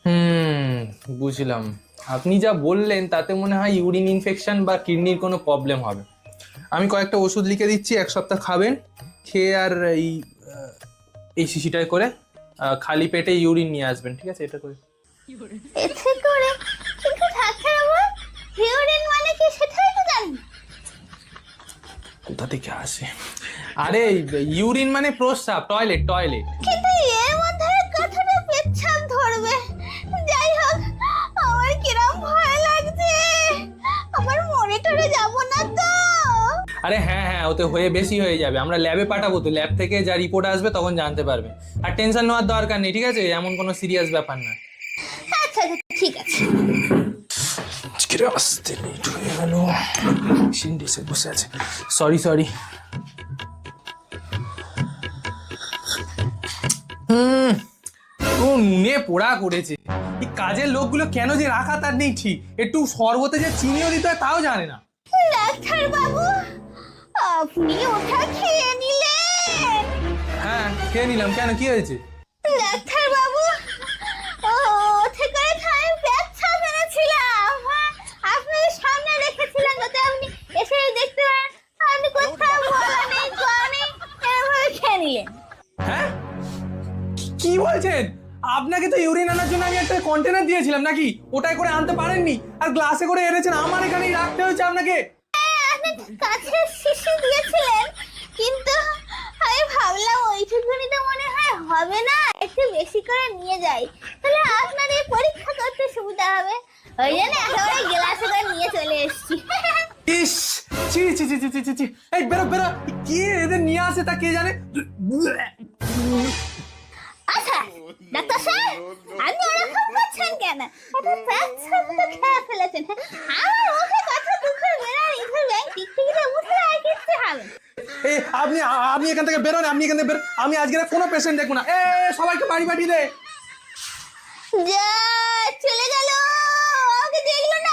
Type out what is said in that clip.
হুম, বুঝলাম। আপনি যা বললেন তাতে মনে হয় ইউরিন ইনফেকশন বা কিডনির কোনো প্রবলেম হবে। আমি কয়েকটা ওষুধ লিখে দিচ্ছি, 1 সপ্তাহ খাবেন। খেয়ে আর এই শিশিটায় করে খালি পেটে ইউরিন নিয়ে আসবেন, ঠিক আছে? এটা করে। এতে করে কিন্তু ডাক্তারবাবু, হিউরিন মানে কি সেটাই তো জানি না। কোথা থেকে আসে? আরে, ইউরিন মানে প্রস্রাব, টয়লেট টয়লেট। কিন্তু এর মধ্যে কথাটা পেচ্ছাপ ধরবে। যাই হোক, আমার কিরম ভয় লাগছে। আমার মরে টরে যাব না তো? আরে হ্যাঁ হ্যাঁ, ওতে হয়ে বেশি হয়ে যাবে, আমরা ল্যাবে পাঠাবো, তো ল্যাব থেকে যা রিপোর্ট আসবে তখন জানতে পারবে। আর টেনশন নেওয়ার দরকার নেই, ঠিক আছে? এমন কোনো সিরিয়াস ব্যাপার না। আচ্ছা আচ্ছা, ঠিক আছে। আজকে আসতে লেট হয়ে গেল, সিন্ডিসে বসে আছে। Sorry sorry. ও নুনে পোড়া করেছে। এই কাজের লোকগুলো কেন যে রাখা তার নেই ঠিক। একটু শরবতে যে চিনিও দিতে হয় তাও জানে না। ডাক্তারবাবু, আপনি ওটা খেয়ে নিলেন? হ্যাঁ, খেয়ে নিলাম। কেন, কি হয়েছে? ডাক্তারবাবু, ওতে করে তো আমি পেচ্ছাপ এনেছিলাম। আপনার সামনে রেখেছিলাম যাতে আপনি এসে দেখতে পারেন। আপনি কোথাও বলা নেই, কোয়া নেই, এভাবে খেয়ে নিলেন। হ্যাঁ, কি বলছেন? আপনাকে তো ইউরিন আনার জন্য আমি একটা কন্টেনার দিয়েছিলাম, নাকি ওটাই করে আনতে পারেননি আর গ্লাসে করে এনেছেন? আমার এখানেই রাখতে হয়েছে আপনাকে। আপনি কাছে শিশি দিয়েছিলেন, কিন্তু আমি ভাবলাম ওইটুকুনি তো মনে হয় হবে না, একটু বেশি করে নিয়ে যাই, তাহলে আপনার এই পরীক্ষা করতে সুবিধা হবে। ওই জন্য একেবারে গ্লাসে করে নিয়ে চলে এসেছি। ইস, ছি ছি ছি ছি ছি ছি ছি। এই বেরো বেরো, কি এদের নিয়ে আসে তা কে জানে। আচ্ছা ডাক্তার সাহেব, আপনি ওরকম করছেন কেন? এটা পেচ্ছাপ তো খেয়ে ফেলেছেন। আমার মুখে কথা দুঃখের বেড়ার ইঁদুর ব্যাংক টিকটিকিতে উঠে আর কিনতে হবে। এই আপনি আপনি এখান থেকে বেরোন, আপনি এখান থেকে বেরোন। আমি আজকে আর কোনো পেশেন্ট দেখবো না। সবাইকে বাড়ি পাঠিয়ে দে। যা চলে গেল, আমাকে দেখলো না।